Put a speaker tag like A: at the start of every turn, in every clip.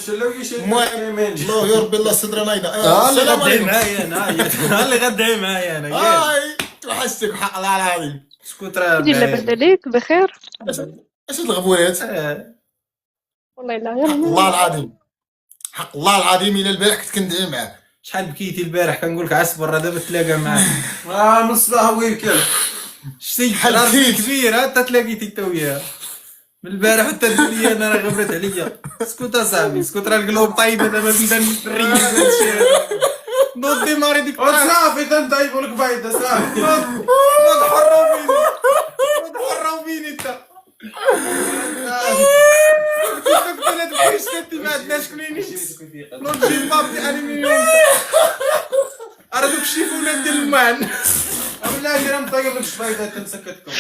A: المهم الله يربي الله صدرنا ايضا.
B: اللي
A: السلام
B: غدعي
A: عليكم.
B: معايا انا اللي غدعي معايا انا
A: هاي توحشتك حق الله العظيم.
B: اسكت راه
C: كي لاباس عليك بخير؟
A: اش الغبويات
C: والله لا
A: حق
C: غير
A: الله العظيم، حق الله العظيم الى البارح كنت كندعي معاه.
B: شحال بكيتي البارح كنقول لك عس برا دابا تلاقى معاه
D: من الصباح وين كان
B: شتي
A: شحال
B: راسي
A: بكيت.
B: كبير حتى تلاقيتي انت وياه من البارح حتى تقول لي انا راه غبرت عليا. اسكت اصاحبي اسكت، راه القلوب طايبه دابا بدا نريز هادشي نوض ديماري ديك الطريق.
D: صافي تنطيبوا لك بايده صافي.
B: نوض حراو فيني نوض حراو فيني انت كنت انا تبقيش تاتي ما عندناش كلينيكس نوض جيب بابي الومنيوم راه دوك الشيفونات ديال المعن
D: ولا دير مطيب لك شويه تنسكتكم.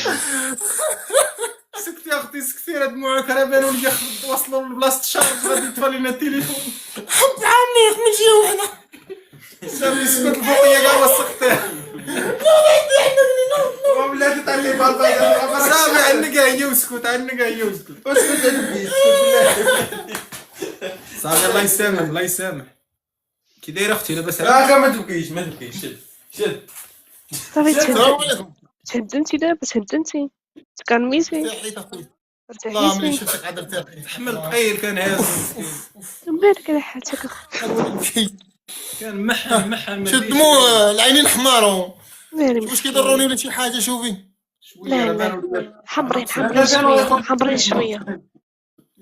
B: سكتي يا اختي سكتي، راه دموعك راه بانوا لي وصلوا لبلاصه الشارج غادي يطفى لينا التليفون.
A: حب عمي من جهه وحده.
B: صافي سكت الفوقيه كاع وسختيه
D: ولا تطلي بالبايده
B: صافي عندك هي وسكت عندك هي وسكت.
D: اسكت تبكي بالله.
B: صافي الله يسامح الله يسامح. كي دايره اختي لاباس
D: لا ما تبكيش ما تبكيش. شد
C: صافي
A: السلام عليكم.
C: تهدنتي دابا تهدنتي تكرميتي
A: ارتاحيت اخويا. الله ملي
C: ارتاحيتي
A: شفتك عاد ارتاحيت.
B: حمل ثقيل كان هاز
C: مالك على حالتك
B: كان محن
A: شد دموع العينين حمارهم.
C: مالي
A: واش كيضروني ولا شي حاجه؟ شوفي
C: لا لا حمرين شويه حمرين شويه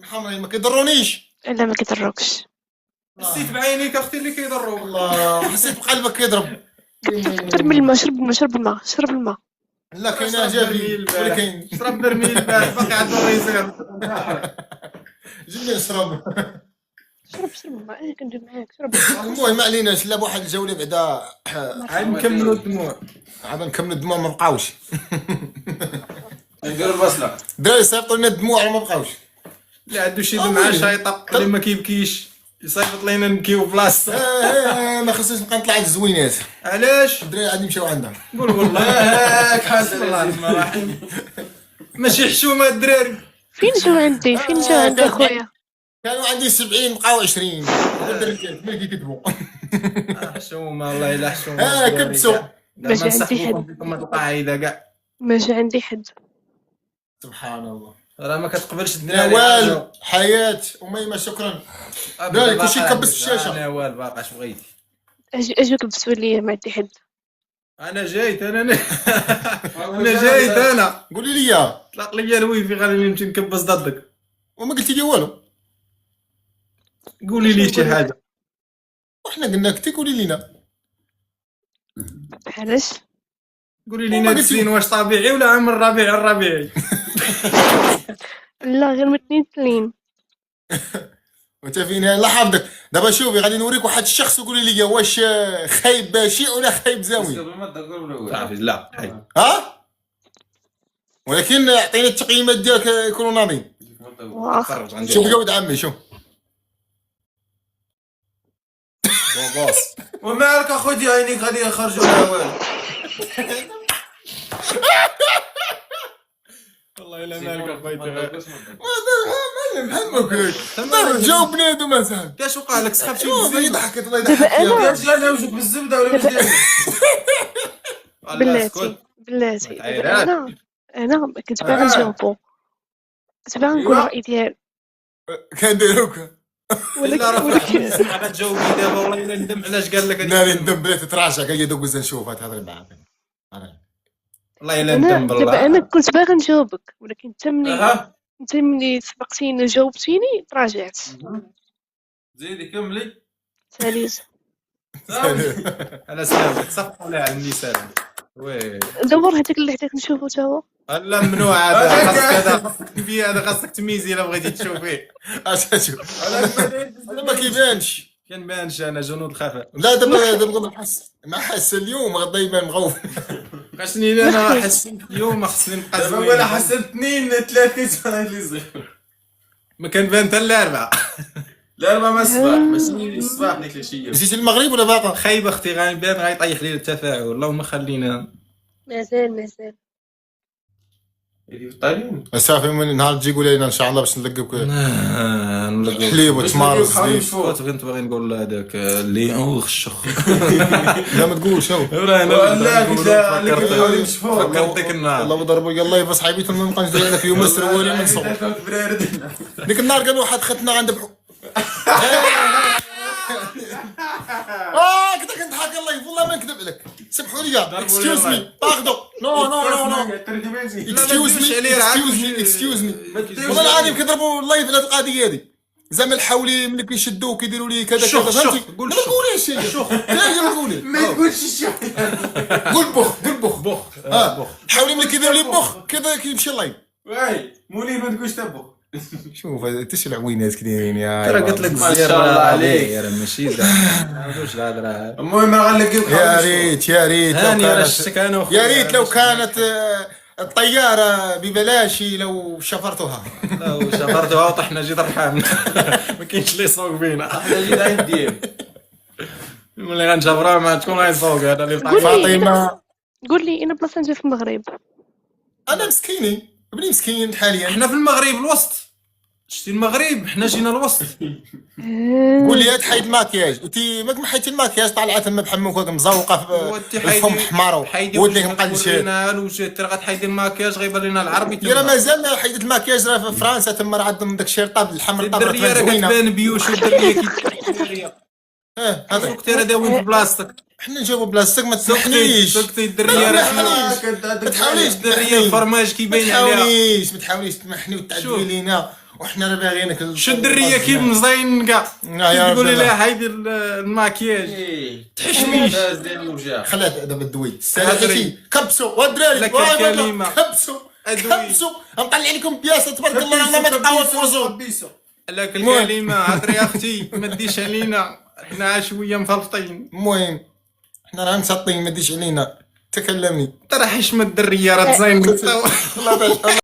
A: حمرين ما كيضرونيش.
C: لا ما كيضروكش.
B: حسيت بعينيك اختي اللي كيضروك.
A: الله حسيت بقلبك كيضرب.
C: كثر من الماء شرب الماء شرب الماء.
A: لا كاين جابي ولا كاين.
B: شرب برميل البارح باقي عنده الريزير.
A: جبني نشرب.
C: شرب الماء انا كندوي معاك شرب.
A: المهم ما عليناش. لا بواحد الجوله بعدا
B: عاد نكملوا الدموع.
A: عاد نكملوا الدموع ما بقاوش.
D: ندير البصله.
A: الدراري صيفطوا لنا الدموع ما بقاوش.
B: اللي عنده شي دمعه شايطه اللي ما كيبكيش يصيفط لينا نبكيو بلاصتو.
A: ما خصنيش نبقى نطلع الزوينات.
B: علاش؟
A: الدراري غادي يمشيو عندهم.
B: قول والله
D: هاك
B: بسم الله الرحمن الرحيم. ماشي حشومه الدراري.
C: فين جاو عندي اخويا؟
A: كانوا عندي 70 بقاو 20. الدراري ملي كيكذبوا.
B: حشومه والله الا حشومه.
A: كبسوا.
C: باش عندي حد.
B: فيكم القاعده كاع.
C: ما جا عندي حد.
A: سبحان الله.
B: راه ما كتقبلش الدراري.
A: نوال حياة أميمة شكرا. داري كلشي كبس في الشاشة.
B: نوال باقا اش بغيتي.
C: اجوك لبسوا لي ما عندي حد.
B: انا جايت انا جايت انا.
A: قولي لي
B: طلق لي الويفي غادي نمشي نكبس ضدك.
A: وما قلتي لي والو.
B: قولي لي شي حاجه.
A: وحنا قلنا لك قولي لنا.
C: علاش؟
B: قولي لي هاد الزين واش طبيعي ولا عام الربيعي.
C: لا غير من اثنين.
A: وانت فين الله حافظك. دابا شوفي غادي نوريك واحد الشخص وقولي لي واش خايب بشيء ولا خايب زاوي.
B: صافي لا
A: ها ولكن اعطيني التقييمات ديالك يكونوا ناضين.
C: واخا
A: شوف جود عمي شوف.
D: ومالك اخوتي عينيك غادي يخرجوا لها والو.
B: والله الا مالك اخويا.
A: همك جاوب بنادم مثلا.
B: كاش وقع لك سخف شي
A: شوف ضحكت الله
C: دابا
A: يضحك.
C: انا
D: واش لا نوجك بالزبده ولا بالدجاج؟
C: بلاتي دابا انا كنت باغا نجاوبو كنت باغا نقول الراي ديالي
A: كنديروك
B: الا راه فرحتي تجاوبي دابا والله الا ندم علاش قال لك
A: ناري ندم بلا تتراجع قال لي دوك نشوفها تهضري معاك.
B: والله الا
C: انا
B: ندم
C: دابا
B: بالله.
C: انا كنت باغا نجاوبك ولكن
D: اها
C: انت ملي سبقتيني وجاوبتيني تراجعت.
D: زيدي كملي.
C: ساليت
B: على سلامتك صفق على على اللسان. وي
C: دور هذاك اللي حتاك نشوفو تا هو.
B: لا ممنوع هذا خاصك هذا خاصك تميزي الا بغيتي تشوفيه.
A: شوف هذا ما كيبانش.
B: كنبانش انا جنود الخفاء.
A: لا دابا نحس ما حس اليوم غدا يبان مغوف.
B: خاصني انا حسيت اليوم خصني نبقى
D: دابا
B: زوين.
D: ولا حسن اثنين ثلاثه اللي صغير.
B: ما كنبان حتى الاربعه.
D: لا ما الصباح ماشي الصباح ديك العشيه.
A: مشيتي للمغرب ولا باقا؟
B: خايبه اختي غنبان غيطيح لي التفاعل. اللهم خلينا
C: مازال
D: اللي في الطالين
A: صافي من نهار تجي قول لنا ان شاء الله باش نلقاوك
B: نلقاو
A: حليب وتمر وزبيب.
B: كنت باغي نقول هذاك اللي وخشخ.
A: لا ما تقولش هو
D: لا قلت لها اللي كيبغيو يشوفوا
B: فكرت ديك النهار.
A: والله ضربوا الله يبص حبيبته ما نبقى ندير لك يوم السروالي من صوب. ديك النهار كان واحد ختنا عند بحو كنت كنضحك الله والله ما نكذب عليك. سمحوا لي اكسكيوز مي باردون نو نو نو نو اكسكيوز مي والله العظيم كيضربوا اللايف على هذه القضيه هذه زعما الحولي ملي كيشدوك كيديروا لي كذا كذا فهمتي.
B: قول
A: ما تقوليش لا قولي
D: ما تقولش الشيء
A: قول بخ الحولي ملي كيديروا لي بخ كذا كيمشي اللايف.
D: واي مولين ما تقولش تبو.
A: شوف انت شي العوينات كدايرين يا
B: ترى قلت لك
D: ما
B: الزير
D: شاء الله
B: عليك
D: عليك.
B: راه ماشي زعما ما عندوش الهضره.
D: المهم راه غنلقيوك
A: يا ريت لو
B: هاني راه
A: كانت
B: شتك انا وخويا.
A: يا ريت لو كانت الطيارة ببلاش لو شفرتها.
B: لو شفرتها وطحنا جيت رحام. ما كاينش اللي يسوق فينا.
D: حنا جينا ندير
B: ملي غنشفرها ما تكون غيسوق هذا اللي طاح.
A: فاطمة
C: قول لي انا بلاصه نجي في المغرب.
A: أنا مسكيني ابني مسكين حاليا.
B: حنا في المغرب الوسط. شتي المغرب حنا جينا الوسط.
A: قول لي تحيد الماكياج انت ماك محيتي الماكياج طالعه تما بحال هكاك مزوقه الفم حمار وديك مقلشين.
B: الوجه ترى غتحيدي الماكياج غيبان لنا العربي.
A: يا راه مازال حيدت الماكياج راه في فرنسا تما راه عندهم داك الشيرطه بالحمر طابره
B: الدريه راه
A: زوينه.
B: كتبان بيوش والدريه كيتدريه.
A: هذا
B: سوق تيرا داوين في بلاصتك.
A: حنا نجيبو بلاصتك ما تسمحنيش.
B: سوقتي الدريه راه
A: ما تحاوليش
B: الدريه الفرماج كيبين عليها.
A: ما تحاوليش تمحني وتعدي لينا وحنا راه باغيينك
B: شد الدريه كيف مزين كاع.
A: يا
B: تقول
A: ربي
B: لها حيدي الماكياج. تحشميش.
D: باز ديال الوجه
A: خلات دابا الدوي
B: هدري.
A: سالتي كبسوا والدراري
B: لك الكلمة.
A: كبسوا
B: أدوي.
A: كبسوا نطلع لكم بياسه تبارك الله والله ما تقاوى في وزون.
B: لك الكلمه هضري اختي ما تديش علينا حنا شويه مفلطين.
A: المهم حنا راه مسطين ما تديش علينا تكلمني
B: ترى حشمه الدريه راه تزين.
A: الله